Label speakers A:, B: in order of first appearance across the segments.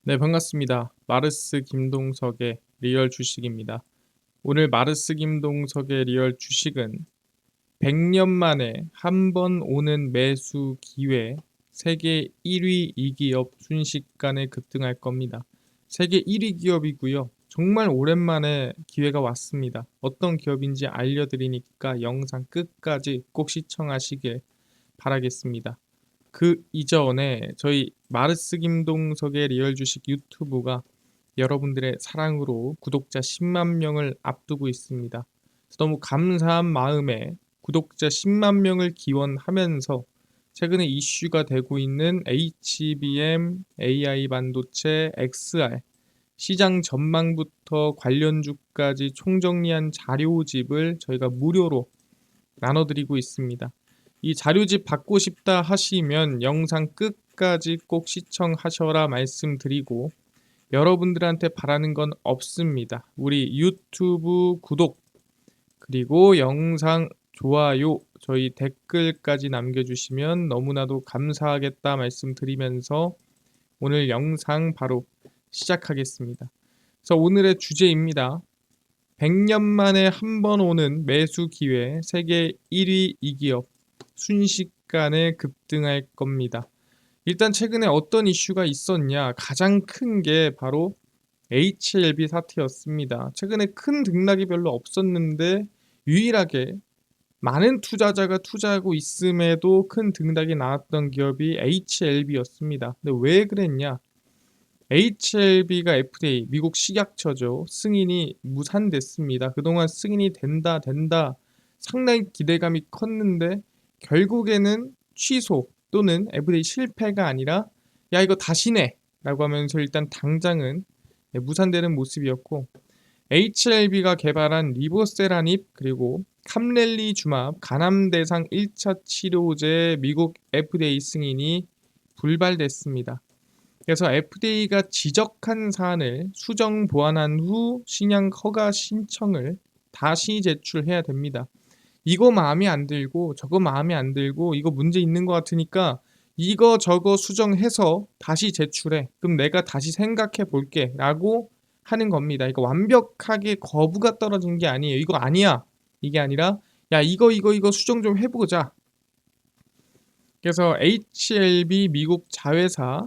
A: 네, 반갑습니다. 마르스 김동석의 리얼 주식입니다. 오늘 마르스 김동석의 리얼 주식은 100년 만에 한 번 오는 매수 기회, 세계 1위 이 기업 순식간에 급등할 겁니다. 세계 1위 기업이고요. 정말 오랜만에 기회가 왔습니다. 어떤 기업인지 알려드리니까 영상 끝까지 꼭 시청하시길 바라겠습니다. 그 이전에 저희 마르스 김동석의 리얼 주식 유튜브가 여러분들의 사랑으로 구독자 10만 명을 앞두고 있습니다. 너무 감사한 마음에 구독자 10만 명을 기원하면서 최근에 이슈가 되고 있는 HBM, AI 반도체, XR 시장 전망부터 관련주까지 총정리한 자료집을 저희가 무료로 나눠드리고 있습니다. 이 자료집 받고 싶다 하시면 영상 끝까지 꼭 시청하셔라 말씀드리고, 여러분들한테 바라는 건 없습니다. 우리 유튜브 구독, 그리고 영상 좋아요, 저희 댓글까지 남겨주시면 너무나도 감사하겠다 말씀드리면서 오늘 영상 바로 시작하겠습니다. 그래서 오늘의 주제입니다. 100년 만에 한 번 오는 매수 기회, 세계 1위 이 기업 순식간에 급등할 겁니다. 일단 최근에 어떤 이슈가 있었냐? 가장 큰 게 바로 HLB 사태였습니다. 최근에 큰 등락이 별로 없었는데 유일하게 많은 투자자가 투자하고 있음에도 큰 등락이 나왔던 기업이 HLB였습니다. 근데 왜 그랬냐? HLB가 FDA, 미국 식약처죠. 승인이 무산됐습니다. 그동안 승인이 된다 상당히 기대감이 컸는데 결국에는 취소 또는 FDA 실패가 아니라 야 이거 다시 내 라고 하면서 일단 당장은 무산되는 모습이었고, HLB가 개발한 리보세라닙 그리고 캄렐리주맙 간암 대상 1차 치료제 미국 FDA 승인이 불발됐습니다. 그래서 FDA가 지적한 사안을 수정 보완한 후 신약 허가 신청을 다시 제출해야 됩니다. 이거 마음에 안 들고 저거 마음에 안 들고 이거 문제 있는 것 같으니까 이거 저거 수정해서 다시 제출해. 그럼 내가 다시 생각해 볼게 라고 하는 겁니다. 이거 완벽하게 거부가 떨어진 게 아니에요. 이거 아니야. 이게 아니라 야 이거 수정 좀 해보자. 그래서 HLB 미국 자회사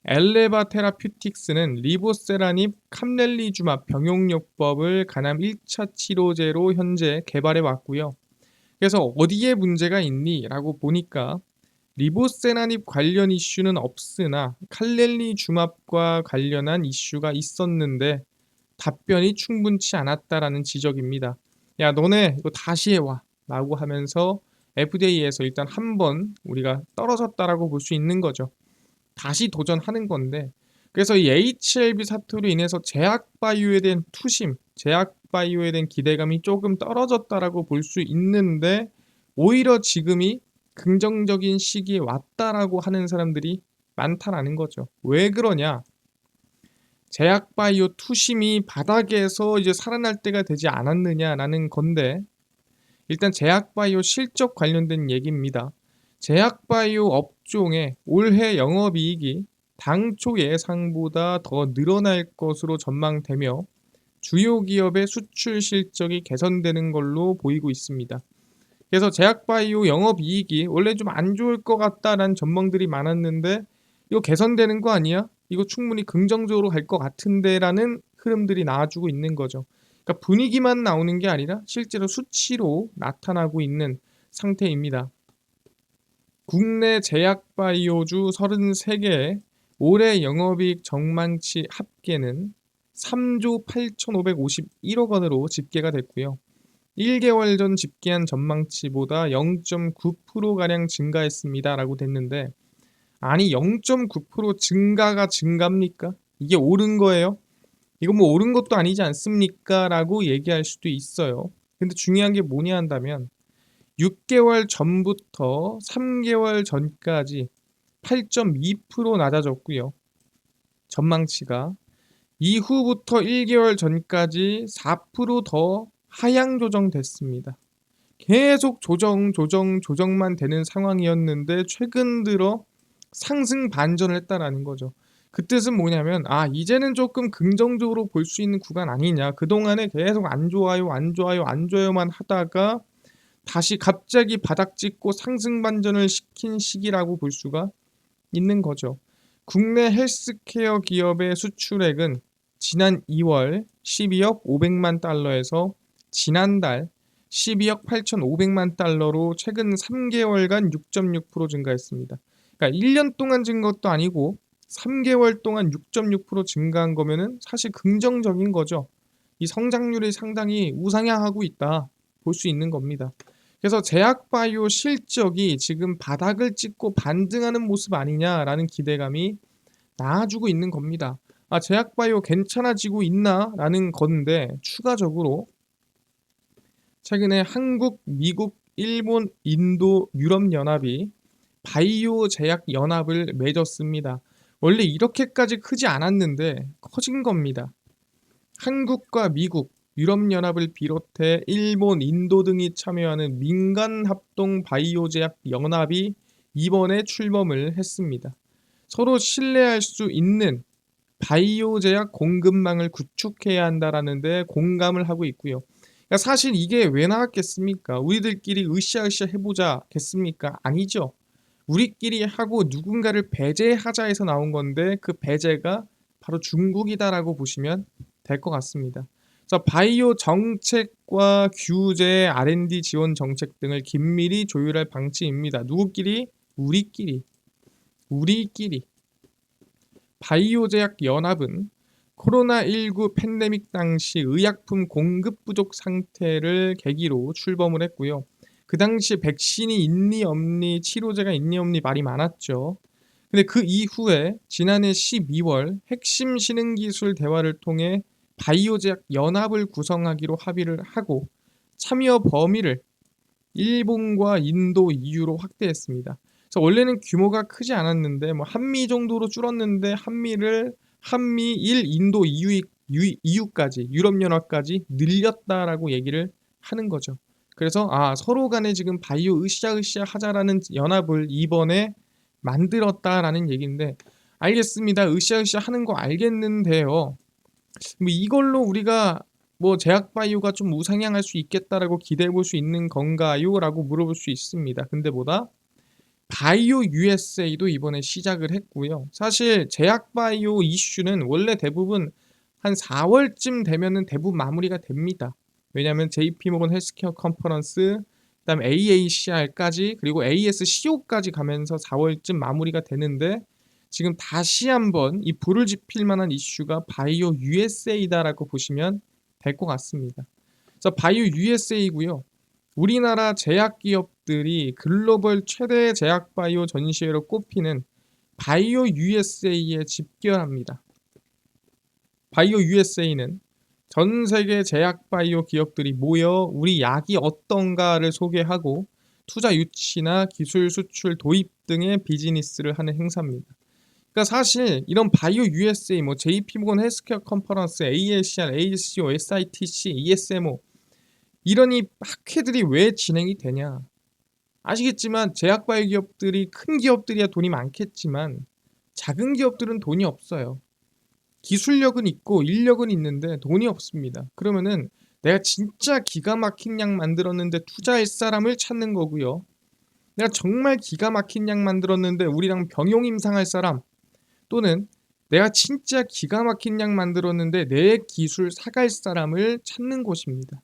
A: 엘레바 테라퓨틱스는 리보세라닙 캄렐리주맙 병용요법을 간암 1차 치료제로 현재 개발해 왔고요. 그래서 어디에 문제가 있니? 라고 보니까 리보세라닙 관련 이슈는 없으나 캄렐리주맙과 관련한 이슈가 있었는데 답변이 충분치 않았다라는 지적입니다. 야 너네 이거 다시 해와 라고 하면서 FDA에서 일단 한번 우리가 떨어졌다라고 볼 수 있는 거죠. 다시 도전하는 건데, 그래서 이 HLB 사태로 인해서 제약바이오에 대한 투심, 제약바이오에 대한 기대감이 조금 떨어졌다라고 볼 수 있는데 오히려 지금이 긍정적인 시기에 왔다라고 하는 사람들이 많다라는 거죠. 왜 그러냐? 제약바이오 투심이 바닥에서 이제 살아날 때가 되지 않았느냐라는 건데, 일단 제약바이오 실적 관련된 얘기입니다. 제약바이오 업종의 올해 영업이익이 당초 예상보다 더 늘어날 것으로 전망되며 주요 기업의 수출 실적이 개선되는 걸로 보이고 있습니다. 그래서 제약바이오 영업이익이 원래 좀 안 좋을 것 같다라는 전망들이 많았는데 이거 개선되는 거 아니야? 이거 충분히 긍정적으로 갈 것 같은데 라는 흐름들이 나와주고 있는 거죠. 그러니까 분위기만 나오는 게 아니라 실제로 수치로 나타나고 있는 상태입니다. 국내 제약바이오주 33개의 올해 영업이익 전망치 합계는 3조 8,551억 원으로 집계가 됐고요. 1개월 전 집계한 전망치보다 0.9%가량 증가했습니다 라고 됐는데, 아니 0.9% 증가가 증가입니까? 이게 옳은 거예요? 이거 뭐 옳은 것도 아니지 않습니까? 라고 얘기할 수도 있어요. 근데 중요한 게 뭐냐 한다면 6개월 전부터 3개월 전까지 8.2% 낮아졌고요. 전망치가 이후부터 1개월 전까지 4%더 하향 조정됐습니다. 계속 조정만 되는 상황이었는데 최근 들어 상승 반전을 했다라는 거죠. 그 뜻은 뭐냐면 이제는 조금 긍정적으로 볼 수 있는 구간 아니냐. 그동안에 계속 안 좋아요, 안 좋아요, 안 좋아요만 하다가 다시 갑자기 바닥 찍고 상승 반전을 시킨 시기라고 볼 수가 있는 거죠. 국내 헬스케어 기업의 수출액은 지난 2월 12억 500만 달러에서 지난달 12억 8,500만 달러로 최근 3개월간 6.6% 증가했습니다. 그러니까 1년 동안 증가 것도 아니고 3개월 동안 6.6% 증가한 거면은 사실 긍정적인 거죠. 이 성장률이 상당히 우상향하고 있다 볼 수 있는 겁니다. 그래서 제약바이오 실적이 지금 바닥을 찍고 반등하는 모습 아니냐라는 기대감이 나아지고 있는 겁니다. 제약바이오 괜찮아지고 있나라는 건데 추가적으로 최근에 한국, 미국, 일본, 인도, 유럽연합이 바이오 제약 연합을 맺었습니다. 원래 이렇게까지 크지 않았는데 커진 겁니다. 한국과 미국, 유럽연합을 비롯해 일본, 인도 등이 참여하는 민간 합동 바이오 제약 연합이 이번에 출범을 했습니다. 서로 신뢰할 수 있는 바이오 제약 공급망을 구축해야 한다라는 데 공감을 하고 있고요. 그러니까 사실 이게 왜 나왔겠습니까? 우리들끼리 으쌰으쌰 해보자겠습니까? 아니죠. 우리끼리 하고 누군가를 배제하자 해서 나온 건데 그 배제가 바로 중국이다라고 보시면 될 것 같습니다. 그래서 바이오 정책과 규제, R&D 지원 정책 등을 긴밀히 조율할 방침입니다. 누구끼리? 우리끼리. 바이오 제약 연합은 코로나19 팬데믹 당시 의약품 공급 부족 상태를 계기로 출범을 했고요. 그 당시 백신이 있니 없니, 치료제가 있니 없니 말이 많았죠. 근데 그 이후에 지난해 12월 핵심 신흥기술 대화를 통해 바이오 제약 연합을 구성하기로 합의를 하고 참여 범위를 일본과 인도, EU로 확대했습니다. 그래서 원래는 규모가 크지 않았는데 한미 정도로 줄었는데 한미 1, 인도, EU까지 유럽연합까지 늘렸다라고 얘기를 하는 거죠. 그래서 서로 간에 지금 바이오 으쌰으쌰 하자라는 연합을 이번에 만들었다라는 얘기인데 알겠습니다. 으쌰으쌰 하는 거 알겠는데요. 이걸로 우리가 제약바이오가 좀 우상향할 수 있겠다라고 기대해 볼 수 있는 건가요? 라고 물어볼 수 있습니다. 근데 바이오 USA도 이번에 시작을 했고요. 사실 제약바이오 이슈는 원래 대부분 한 4월쯤 되면은 대부분 마무리가 됩니다. 왜냐하면 JP모건 헬스케어 컨퍼런스, 그다음 AACR까지 그리고 ASCO까지 가면서 4월쯤 마무리가 되는데 지금 다시 한번 이 불을 지필 만한 이슈가 바이오 USA다라고 보시면 될 것 같습니다. 그래서 바이오 USA고요. 우리나라 제약 기업들이 글로벌 최대 제약 바이오 전시회로 꼽히는 바이오 USA에 집결합니다. 바이오 USA는 전 세계 제약 바이오 기업들이 모여 우리 약이 어떤가를 소개하고 투자 유치나 기술 수출 도입 등의 비즈니스를 하는 행사입니다. 그러니까 사실 이런 바이오 USA, JP모건 헬스케어 컨퍼런스, AACR, ASCO, SITC, ESMO 이런 이 학회들이 왜 진행이 되냐? 아시겠지만 제약 바이오 기업들이 큰 기업들이야 돈이 많겠지만 작은 기업들은 돈이 없어요. 기술력은 있고 인력은 있는데 돈이 없습니다. 그러면은 내가 진짜 기가 막힌 약 만들었는데 투자할 사람을 찾는 거고요. 내가 정말 기가 막힌 약 만들었는데 우리랑 병용임상할 사람 또는 내가 진짜 기가 막힌 약 만들었는데 내 기술 사갈 사람을 찾는 곳입니다.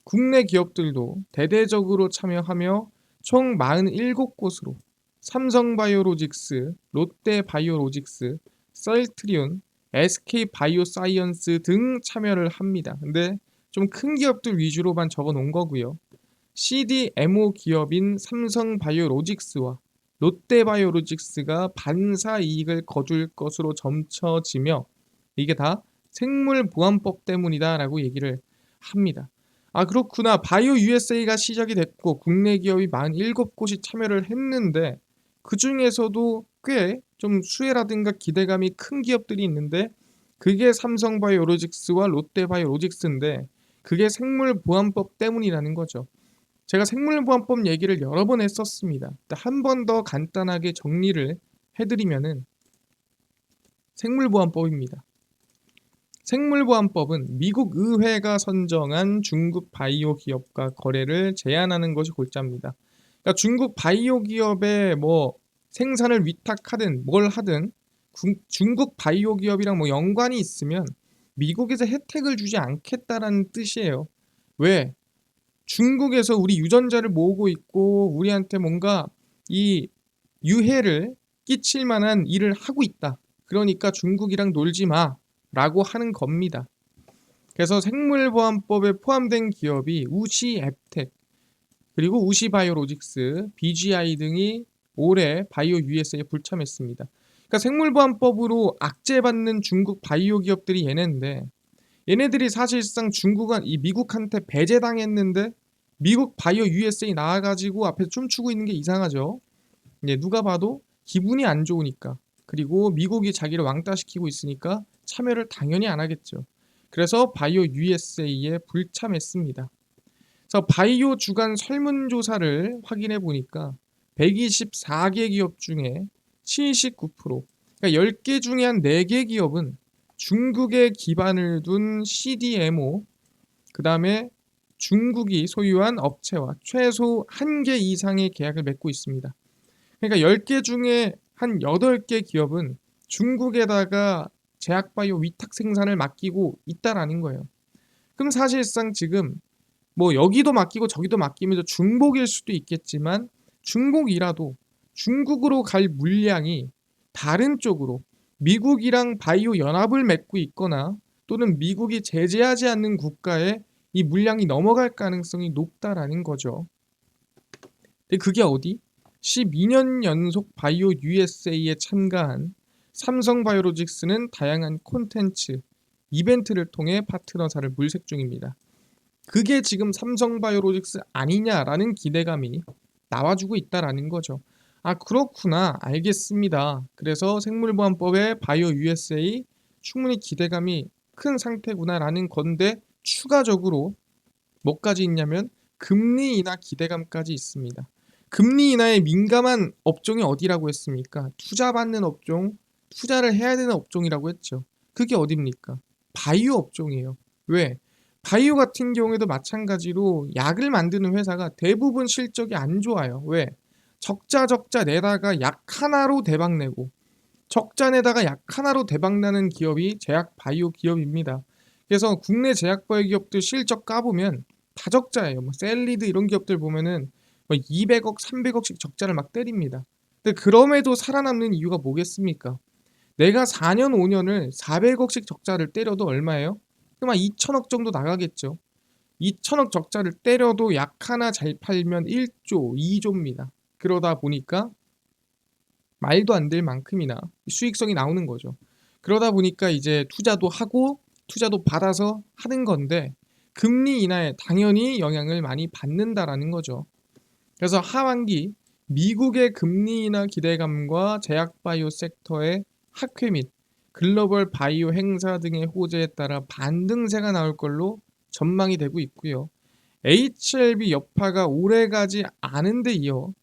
A: 국내 기업들도 대대적으로 참여하며 총 47곳으로 삼성바이오로직스, 롯데바이오로직스, 셀트리온, SK바이오사이언스 등 참여를 합니다. 근데 좀 큰 기업들 위주로만 적어 놓은 거고요. CDMO 기업인 삼성바이오로직스와 롯데바이오로직스가 반사 이익을 거둘 것으로 점쳐지며 이게 다 생물보안법 때문이다라고 얘기를 합니다. 그렇구나. 바이오 USA가 시작이 됐고 국내 기업이 47곳이 참여를 했는데 그 중에서도 꽤 좀 수혜라든가 기대감이 큰 기업들이 있는데 그게 삼성바이오로직스와 롯데바이오로직스인데 그게 생물보안법 때문이라는 거죠. 제가 생물보안법 얘기를 여러 번 했었습니다. 한 번 더 간단하게 정리를 해드리면은 생물보안법입니다. 생물보안법은 미국 의회가 선정한 중국 바이오 기업과 거래를 제한하는 것이 골자입니다. 그러니까 중국 바이오 기업에 뭐 생산을 위탁하든 뭘 하든 중국 바이오 기업이랑 뭐 연관이 있으면 미국에서 혜택을 주지 않겠다라는 뜻이에요. 왜? 중국에서 우리 유전자를 모으고 있고 우리한테 뭔가 이 유해를 끼칠 만한 일을 하고 있다. 그러니까 중국이랑 놀지 마. 라고 하는 겁니다. 그래서 생물보안법에 포함된 기업이 우시 앱텍, 그리고 우시 바이오로직스, BGI 등이 올해 바이오 USA에 불참했습니다. 그러니까 생물보안법으로 악재받는 중국 바이오 기업들이 얘네인데, 얘네들이 사실상 이 미국한테 배제당했는데 미국 바이오 USA 나와가지고 앞에서 춤추고 있는 게 이상하죠. 누가 봐도 기분이 안 좋으니까, 그리고 미국이 자기를 왕따시키고 있으니까 참여를 당연히 안 하겠죠. 그래서 바이오 USA에 불참했습니다. 그래서 바이오 주간 설문조사를 확인해 보니까 124개 기업 중에 79%, 그러니까 10개 중에 한 4개 기업은 중국에 기반을 둔 CDMO, 그 다음에 중국이 소유한 업체와 최소 1개 이상의 계약을 맺고 있습니다. 그러니까 10개 중에 한 8개 기업은 중국에다가 제약바이오 위탁 생산을 맡기고 있다라는 거예요. 그럼 사실상 지금 뭐 여기도 맡기고 저기도 맡기면서 중복일 수도 있겠지만, 중복이라도 중국으로 갈 물량이 다른 쪽으로 미국이랑 바이오 연합을 맺고 있거나 또는 미국이 제재하지 않는 국가에 이 물량이 넘어갈 가능성이 높다라는 거죠. 근데 그게 어디? 12년 연속 바이오 USA에 참가한 삼성바이오로직스는 다양한 콘텐츠, 이벤트를 통해 파트너사를 물색 중입니다. 그게 지금 삼성바이오로직스 아니냐라는 기대감이 나와주고 있다라는 거죠. 아, 그렇구나. 알겠습니다. 그래서 생물보안법에 바이오 USA 충분히 기대감이 큰 상태구나라는 건데, 추가적으로 뭐까지 있냐면 금리 인하 기대감까지 있습니다. 금리 인하에 민감한 업종이 어디라고 했습니까? 투자받는 업종, 투자를 해야 되는 업종이라고 했죠. 그게 어딥니까? 바이오 업종이에요. 왜? 바이오 같은 경우에도 마찬가지로 약을 만드는 회사가 대부분 실적이 안 좋아요. 왜? 적자 내다가 약 하나로 대박 내고, 적자 내다가 약 하나로 대박 나는 기업이 제약 바이오 기업입니다. 그래서 국내 제약 바이오 기업들 실적 까보면 다 적자예요. 뭐 셀리드 이런 기업들 보면은 뭐 200억, 300억씩 적자를 막 때립니다. 근데 그럼에도 살아남는 이유가 뭐겠습니까? 내가 4년, 5년을 400억씩 적자를 때려도 얼마예요? 그럼 한 2천억 정도 나가겠죠. 2천억 적자를 때려도 약 하나 잘 팔면 1조, 2조입니다. 그러다 보니까 말도 안 될 만큼이나 수익성이 나오는 거죠. 그러다 보니까 이제 투자도 하고 투자도 받아서 하는 건데, 금리 인하에 당연히 영향을 많이 받는다라는 거죠. 그래서 하반기 미국의 금리 인하 기대감과 제약 바이오 섹터의 학회 및 글로벌 바이오 행사 등의 호재에 따라 반등세가 나올 걸로 전망이 되고 있고요. HLB 여파가 오래가지 않은 데 이어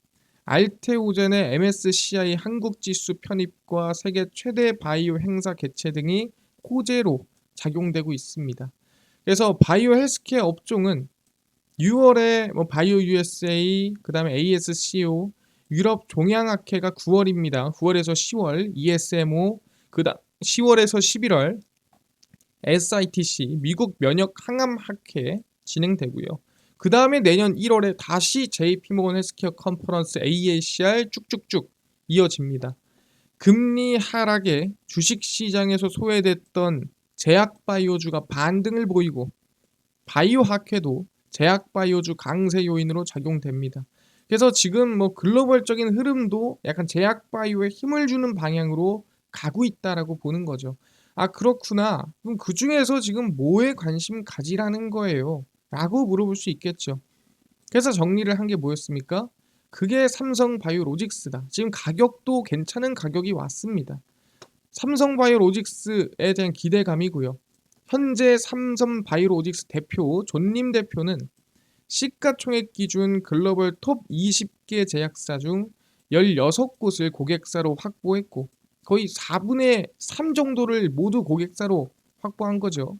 A: 알테오젠의 MSCI 한국지수 편입과 세계 최대 바이오 행사 개최 등이 호재로 작용되고 있습니다. 그래서 바이오 헬스케어 업종은 6월에 뭐 바이오 USA, 그 다음에 ASCO, 유럽 종양학회가 9월입니다. 9월에서 10월, ESMO, 그다음 10월에서 11월 SITC, 미국 면역 항암 학회 진행되고요. 그 다음에 내년 1월에 다시 JP모건 헬스케어 컨퍼런스 AACR 쭉쭉쭉 이어집니다. 금리 하락에 주식시장에서 소외됐던 제약바이오주가 반등을 보이고, 바이오 학회도 제약바이오주 강세 요인으로 작용됩니다. 그래서 지금 뭐 글로벌적인 흐름도 약간 제약바이오에 힘을 주는 방향으로 가고 있다라고 보는 거죠. 아, 그렇구나. 그럼 그 중에서 지금 뭐에 관심 가지라는 거예요? 라고 물어볼 수 있겠죠. 그래서 정리를 한 게 뭐였습니까? 그게 삼성바이오로직스다. 지금 가격도 괜찮은 가격이 왔습니다. 삼성바이오로직스에 대한 기대감이고요. 현재 삼성바이오로직스 대표 존님 대표는 시가총액 기준 글로벌 톱 20개 제약사 중 16곳을 고객사로 확보했고, 거의 4분의 3 정도를 모두 고객사로 확보한 거죠.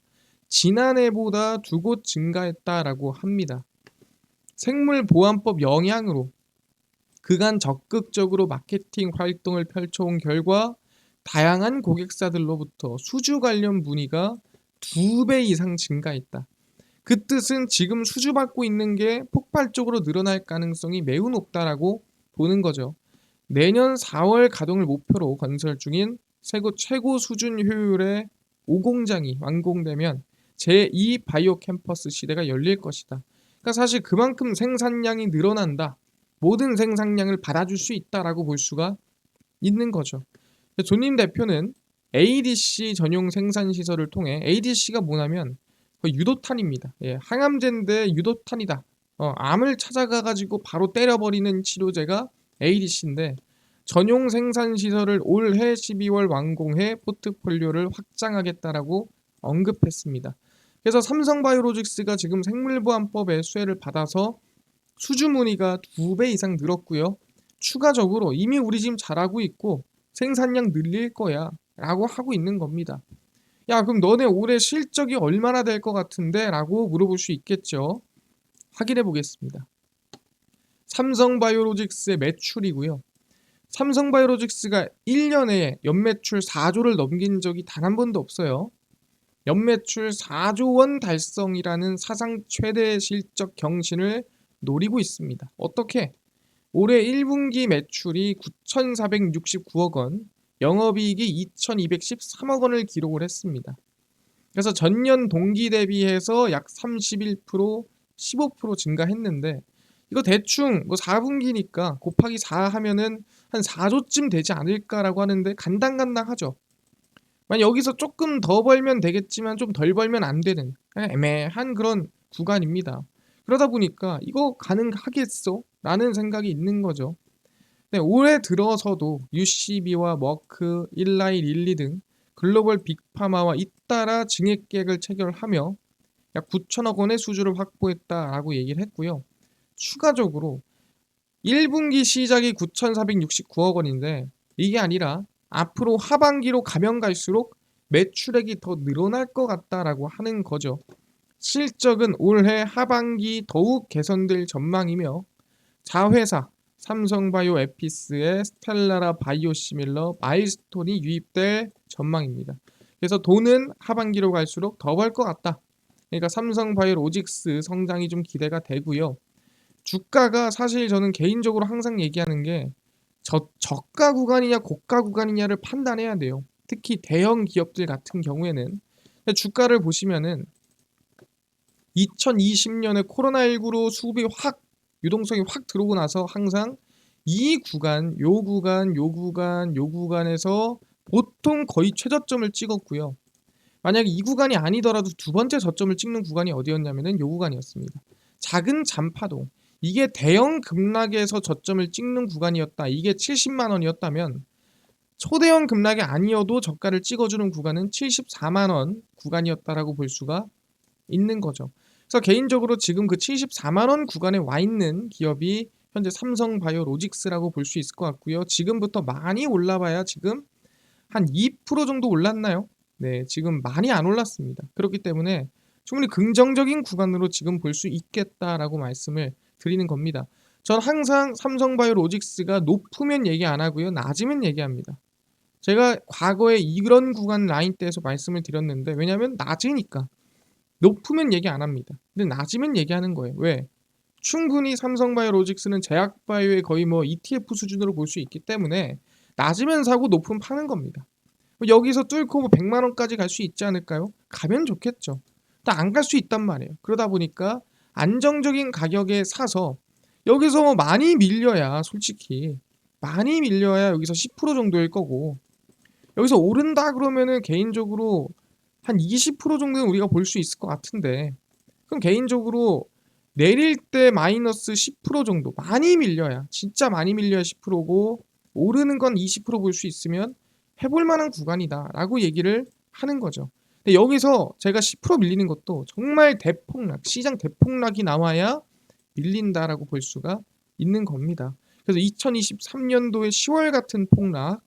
A: 지난해보다 2곳 증가했다라고 합니다. 생물보안법 영향으로 그간 적극적으로 마케팅 활동을 펼쳐온 결과 다양한 고객사들로부터 수주 관련 문의가 2배 이상 증가했다. 그 뜻은 지금 수주받고 있는 게 폭발적으로 늘어날 가능성이 매우 높다라고 보는 거죠. 내년 4월 가동을 목표로 건설 중인 세계 최고 수준 효율의 5공장이 완공되면 제2 바이오 캠퍼스 시대가 열릴 것이다. 그러니까 사실 그만큼 생산량이 늘어난다. 모든 생산량을 받아줄 수 있다라고 볼 수가 있는 거죠. 존님 대표는 ADC 전용 생산 시설을 통해 ADC가 뭐냐면 유도탄입니다. 항암제인데 유도탄이다. 암을 찾아가 가지고 바로 때려버리는 치료제가 ADC인데 전용 생산 시설을 올해 12월 완공해 포트폴리오를 확장하겠다라고 언급했습니다. 그래서 삼성바이오로직스가 지금 생물보안법의 수혜를 받아서 수주 문의가 2배 이상 늘었고요. 추가적으로 이미 우리 지금 잘하고 있고 생산량 늘릴 거야 라고 하고 있는 겁니다. 야, 그럼 너네 올해 실적이 얼마나 될 것 같은데? 라고 물어볼 수 있겠죠. 확인해 보겠습니다. 삼성바이오로직스의 매출이고요. 삼성바이오로직스가 1년에 연매출 4조를 넘긴 적이 단 한 번도 없어요. 연매출 4조 원 달성이라는 사상 최대 실적 경신을 노리고 있습니다. 어떻게? 올해 1분기 매출이 9,469억 원, 영업이익이 2,213억 원을 기록을 했습니다. 그래서 전년 동기 대비해서 약 31%, 15% 증가했는데 이거 대충 뭐 4분기니까 곱하기 4 하면은 한 4조쯤 되지 않을까라고 하는데 간당간당하죠. 만약 여기서 조금 더 벌면 되겠지만 좀 덜 벌면 안 되는 애매한 그런 구간입니다. 그러다 보니까 이거 가능하겠어? 라는 생각이 있는 거죠. 네, 올해 들어서도 UCB와 머크, 일라이 릴리 등 글로벌 빅파마와 잇따라 증액 계획을 체결하며 약 9천억 원의 수주를 확보했다라고 얘기를 했고요. 추가적으로 1분기 시작이 9,469억 원인데 이게 아니라 앞으로 하반기로 가면 갈수록 매출액이 더 늘어날 것 같다라고 하는 거죠. 실적은 올해 하반기 더욱 개선될 전망이며 자회사 삼성바이오 에피스의 스텔라라 바이오시밀러 마일스톤이 유입될 전망입니다. 그래서 돈은 하반기로 갈수록 더 벌 것 같다. 그러니까 삼성바이오로직스 성장이 좀 기대가 되고요. 주가가 사실 저는 개인적으로 항상 얘기하는 게 저가 구간이냐 고가 구간이냐를 판단해야 돼요. 특히 대형 기업들 같은 경우에는 주가를 보시면은 2020년에 코로나19로 수급이 확 유동성이 확 들어오고 나서 항상 이 구간, 요 구간, 요 구간, 요 구간에서 보통 거의 최저점을 찍었고요. 만약에 이 구간이 아니더라도 두 번째 저점을 찍는 구간이 어디였냐면은 요 구간이었습니다. 작은 잔파동. 이게 대형 급락에서 저점을 찍는 구간이었다. 이게 70만 원이었다면 초대형 급락이 아니어도 저가를 찍어주는 구간은 74만 원 구간이었다라고 볼 수가 있는 거죠. 그래서 개인적으로 지금 그 74만 원 구간에 와 있는 기업이 현재 삼성바이오로직스라고 볼 수 있을 것 같고요. 지금부터 많이 올라봐야 지금 한 2% 정도 올랐나요? 네, 지금 많이 안 올랐습니다. 그렇기 때문에 충분히 긍정적인 구간으로 지금 볼 수 있겠다라고 말씀을 드리는 겁니다. 전 항상 삼성바이오로직스가 높으면 얘기 안 하고요. 낮으면 얘기합니다. 제가 과거에 이런 구간 라인대에서 말씀을 드렸는데 왜냐하면 낮으니까. 높으면 얘기 안 합니다. 근데 낮으면 얘기하는 거예요. 왜? 충분히 삼성바이오로직스는 제약바이오의 거의 뭐 ETF 수준으로 볼 수 있기 때문에 낮으면 사고 높으면 파는 겁니다. 여기서 뚫고 뭐 100만 원까지 갈 수 있지 않을까요? 가면 좋겠죠. 안 갈 수 있단 말이에요. 그러다 보니까 안정적인 가격에 사서 여기서 뭐 많이 밀려야 솔직히 많이 밀려야 여기서 10% 정도일 거고 여기서 오른다 그러면은 개인적으로 한 20% 정도는 우리가 볼 수 있을 것 같은데 그럼 개인적으로 내릴 때 마이너스 10% 정도 많이 밀려야 진짜 많이 밀려야 10%고 오르는 건 20% 볼 수 있으면 해볼 만한 구간이다 라고 얘기를 하는 거죠. 근데 여기서 제가 10% 밀리는 것도 정말 대폭락 시장 대폭락이 나와야 밀린다라고 볼 수가 있는 겁니다. 그래서 2023년도에 10월 같은 폭락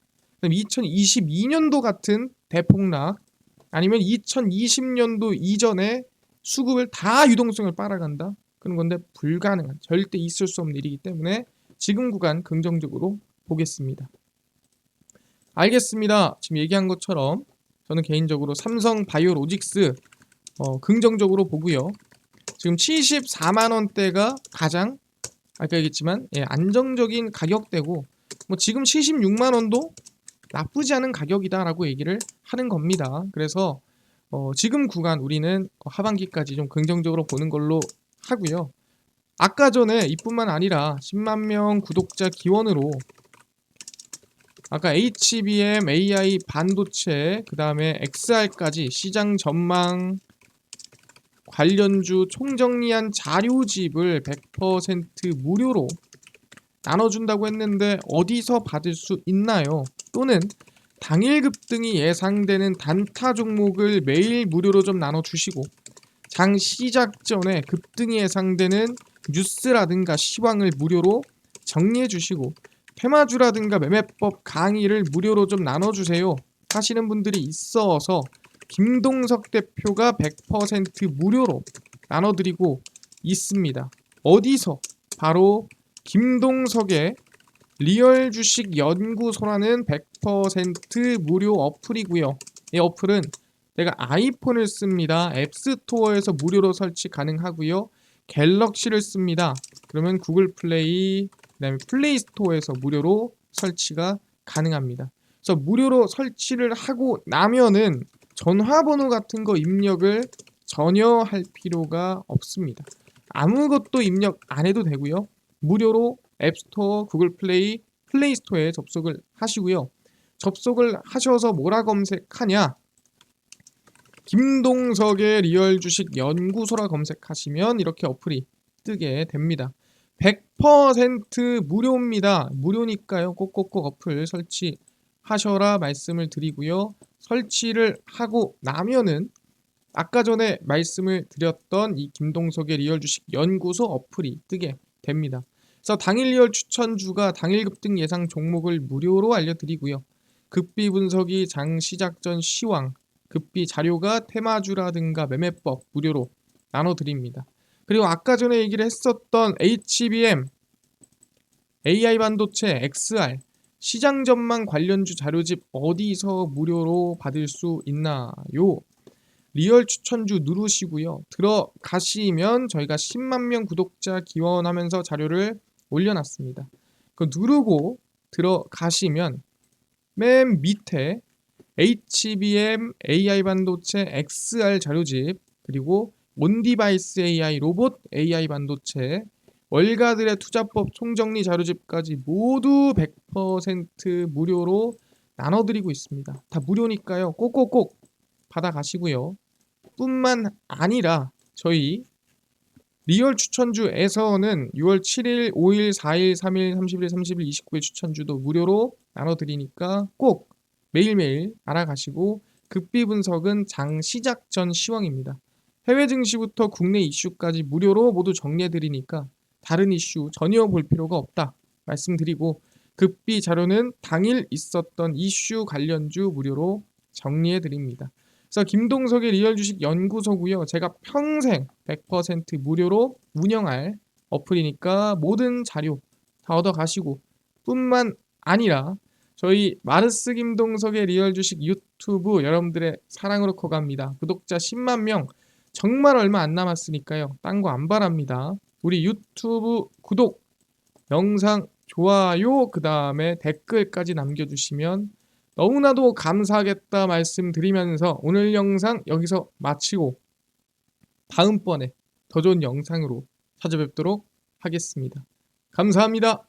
A: 그럼 2022년도 같은 대폭락 아니면 2020년도 이전에 수급을 다 유동성을 빨아간다? 그런 건데 불가능한, 절대 있을 수 없는 일이기 때문에 지금 구간 긍정적으로 보겠습니다. 알겠습니다. 지금 얘기한 것처럼 저는 개인적으로 삼성 바이오로직스 긍정적으로 보고요. 지금 74만원대가 가장 아까 얘기했지만 안정적인 가격대고 뭐 지금 76만원도 나쁘지 않은 가격이다라고 얘기를 하는 겁니다. 그래서 지금 구간 우리는 하반기까지 좀 긍정적으로 보는 걸로 하고요. 아까 전에 이뿐만 아니라 10만 명 구독자 기원으로 아까 HBM, AI 반도체, 그 다음에 XR까지 시장 전망 관련주 총정리한 자료집을 100% 무료로 나눠준다고 했는데 어디서 받을 수 있나요? 또는 당일 급등이 예상되는 단타 종목을 매일 무료로 좀 나눠주시고 장 시작 전에 급등이 예상되는 뉴스라든가 시황을 무료로 정리해주시고 테마주라든가 매매법 강의를 무료로 좀 나눠주세요 하시는 분들이 있어서 김동석 대표가 100% 무료로 나눠드리고 있습니다. 어디서? 바로 김동석의 리얼 주식 연구소라는 100% 무료 어플이고요. 이 어플은 내가 아이폰을 씁니다. 앱스토어에서 무료로 설치 가능하고요. 갤럭시를 씁니다. 그러면 구글 플레이, 그 다음에 플레이 스토어에서 무료로 설치가 가능합니다. 그래서 무료로 설치를 하고 나면은 전화번호 같은 거 입력을 전혀 할 필요가 없습니다. 아무것도 입력 안 해도 되고요. 무료로 앱스토어, 구글 플레이, 플레이 스토어에 접속을 하시고요. 접속을 하셔서 뭐라 검색하냐? 김동석의 리얼 주식 연구소라 검색하시면 이렇게 어플이 뜨게 됩니다. 100% 무료입니다. 무료니까요. 꼭꼭꼭 어플 설치하셔라 말씀을 드리고요. 설치를 하고 나면은 아까 전에 말씀을 드렸던 이 김동석의 리얼 주식 연구소 어플이 뜨게 됩니다. 그래서 당일 리얼 추천주가 당일 급등 예상 종목을 무료로 알려드리고요. 급비 분석이 장 시작 전 시황, 급비 자료가 테마주라든가 매매법 무료로 나눠드립니다. 그리고 아까 전에 얘기를 했었던 HBM, AI 반도체, XR, 시장 전망 관련주 자료집 어디서 무료로 받을 수 있나요? 리얼 추천주 누르시고요. 들어가시면 저희가 10만 명 구독자 기원하면서 자료를 올려놨습니다. 그 누르고 들어가시면 맨 밑에 HBM, AI 반도체, XR 자료집 그리고 온디바이스 AI, 로봇 AI 반도체, 월가들의 투자법 총정리 자료집까지 모두 100% 무료로 나눠드리고 있습니다. 다 무료니까요. 꼭꼭꼭 받아가시고요. 뿐만 아니라 저희 리얼 추천주에서는 6월 7일, 5일, 4일, 3일, 30일, 30일, 29일 추천주도 무료로 나눠드리니까 꼭 매일매일 알아가시고 급비 분석은 장 시작 전 시황입니다. 해외 증시부터 국내 이슈까지 무료로 모두 정리해드리니까 다른 이슈 전혀 볼 필요가 없다 말씀드리고 급비 자료는 당일 있었던 이슈 관련주 무료로 정리해드립니다. 그래서 김동석의 리얼 주식 연구소고요. 제가 평생 100% 무료로 운영할 어플이니까 모든 자료 다 얻어가시고 뿐만 아니라 저희 마르스 김동석의 리얼 주식 유튜브 여러분들의 사랑으로 커갑니다. 구독자 10만 명 정말 얼마 안 남았으니까요. 딴 거 안 바랍니다. 우리 유튜브 구독, 영상 좋아요, 그 다음에 댓글까지 남겨주시면 너무나도 감사하겠다 말씀드리면서 오늘 영상 여기서 마치고 다음번에 더 좋은 영상으로 찾아뵙도록 하겠습니다. 감사합니다.